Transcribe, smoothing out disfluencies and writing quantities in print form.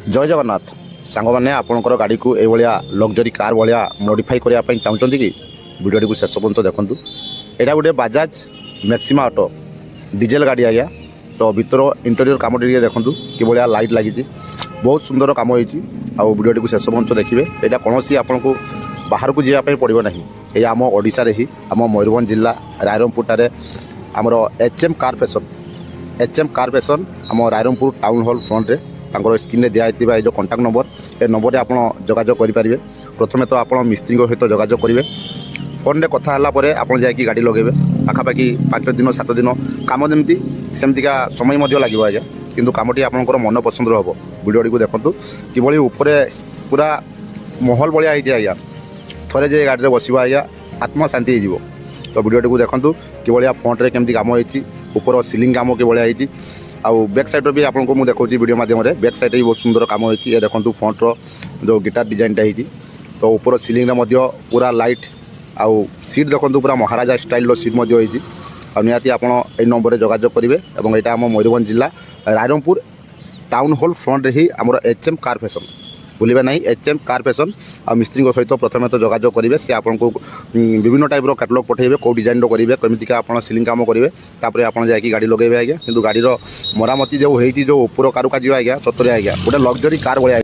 जय जगन्नाथ सांग मैंने आपंकर गाड़ी को यह लग्जरी कार भाया मॉडिफाई करने चाहते कि वीडियो को शेष पर्यंत देखूँ। यहाँ गोटे बाजाज मैक्सिमा ऑटो डीजेल गाड़ी आज्ञा। तो भीतर इंटेरियर कम देखूँ कि भाया लाइट लगी बहुत सुंदर कम हो वीडियो को शेष पर्यंत देखिए। यहाँ कौन सी आपन को बाहर को जावाई पड़ो ना। ये आम ओडिशा ही आम मयूरभंज जिला रायरंगपुर आमर एचएम कार फैशन आम रायरंगपुर टाउन हॉल फ्रंट तांकर स्क्रीन में दिखाई जो कांटेक्ट नंबर ए नंबर आप जोगाजोग करेंगे। प्रथम तो आप मिस्त्री सहित जोगाजोग करेंगे। फोन में कथा आप जाकि गाड़ी लगे पाखापाखि 5 दिन 7 दिन कम जमी सेमतिका समय लगे आज्ञा किंतु कमटी आपंकर मन पसंद हम। वीडियो को देखूँ कि पूरा महल भाया आज्ञा थे जे गाड़ी में बस आज्ञा आत्मा शांति हो। तो वीडियो को देखूँ कि भाया फ्रंट में केमती कम होपर सिलिंग कम कि भाया आउ बैक साइड भी आपको मुझे देखा वीडियो माध्यम बैक साइड भी बहुत सुंदर कम होती है। देखो फ्रंटर जो गिटार डिजाइनटा होती तो ऊपर सिलिंग पूरा लाइट आउ सीट देखो पूरा महाराजा स्टाइल सीट होती। निहाती आप नंबर जोगाजोग करेंगे। और यहाँ आम मयूरभंज जिला रायरंगपुर टाउन हॉल फ्रंट ही आम एचएम कार फैशन भूलिए ना। एचएम कार फैशन आ मिस्त्री सहित प्रथम तो जोगाजोग करेंगे। सी आपको विभिन्न टाइप कैटलॉग पठेबे कौ डिजाइन करेंगे कमिका आप सिलिंग कम करेंगे तापर आप जाकि गाड़ी लगे आज्ञा। किंतु गाड़ी मरामती जो होती जो ऊपर कारुकाज आज्ञा सतरे आज्ञा गोटे लग्जरी कार भाया।